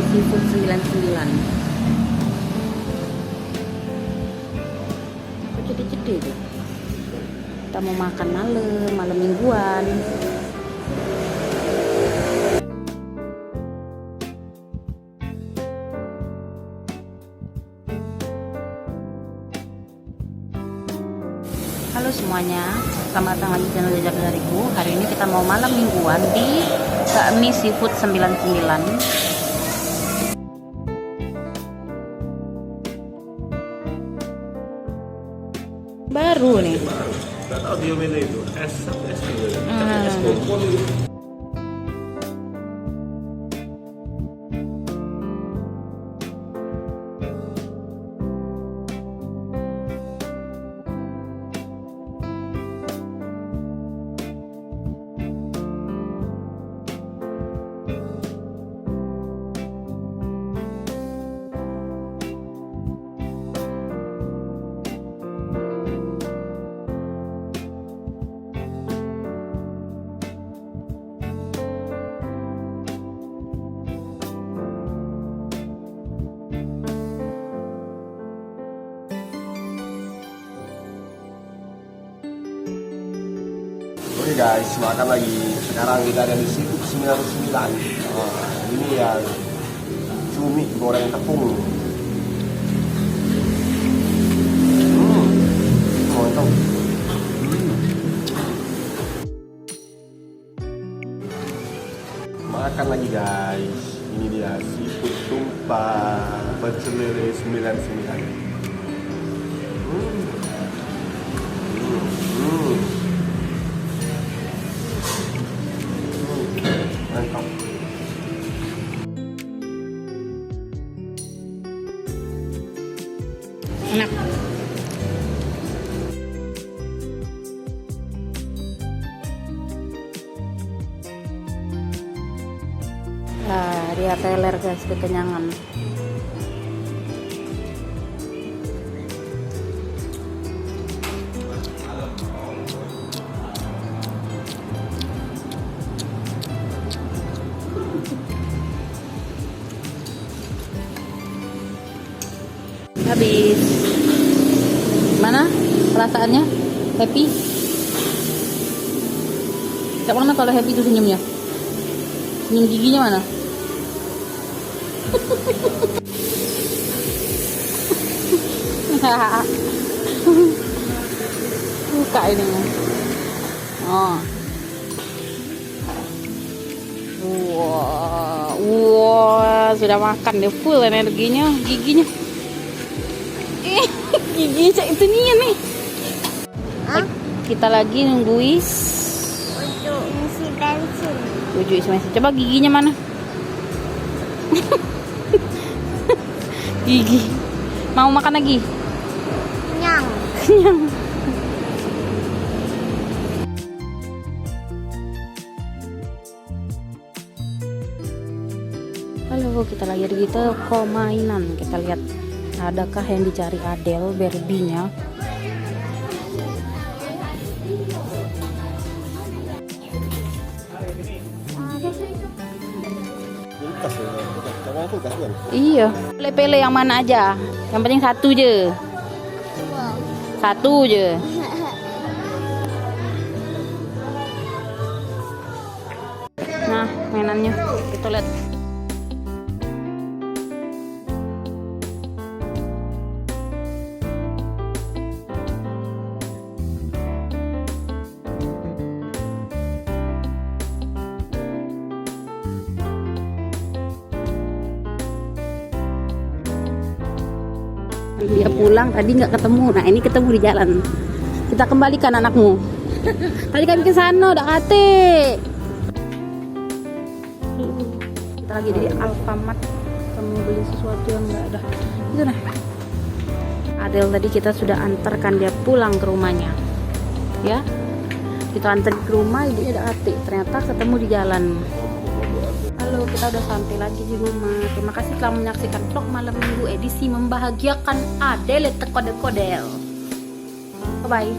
Seafood 99. Kok cedek-cedek tuh? Kita mau makan malam mingguan. Halo semuanya, selamat datang lagi di channel Jejak Dariku. Hari ini kita mau malam mingguan di Bakmi Seafood 99. Baru nih. Gak tahu dia mana itu es gitu. Es bonbon gitu. Oke guys, makan lagi. Sekarang kita ada di Seafood 99. Nah, ini ya cumi goreng tepung. Mantap. Makan lagi guys. Ini dia seafood tumpah pecel lele 99. Mantap. Enak. Nah, dia teler guys, kekenyangan. Habis. Mana perasaannya? Happy? Cak mana kalau happy itu senyumnya? Senyum giginya mana? Buka ini. Oh. Wah, sudah makan deh, full energinya, giginya. Gigi cak itu nih. Kita lagi nungguin Untuk isi bensin. Uju isi bensin. Coba giginya mana? Gigi. Mau makan lagi? Kenyang. Kenyang. Halo, kita lagi di toko mainan. Kita lihat adakah yang dicari Adele Barbie-nya. Iya, pilih-pilih yang mana aja. Yang penting satu je. Satu je. Nah, mainannya kita lihat. Dia pulang tadi nggak ketemu, nah ini ketemu di jalan. Kita kembalikan anakmu. Tadi kami ke sana udah kate. Kita lagi di Alfamart, kita mau beli sesuatu yang nggak ada. Itu nah. Adel tadi kita sudah antarkan dia pulang ke rumahnya, ya. Kita antar ke rumah, ibunya udah kate. Ternyata ketemu di jalan. Halo, kita udah sampai lagi di rumah. Terima kasih telah menyaksikan vlog malam minggu edisi membahagiakan Adele Tekodel. Bye bye.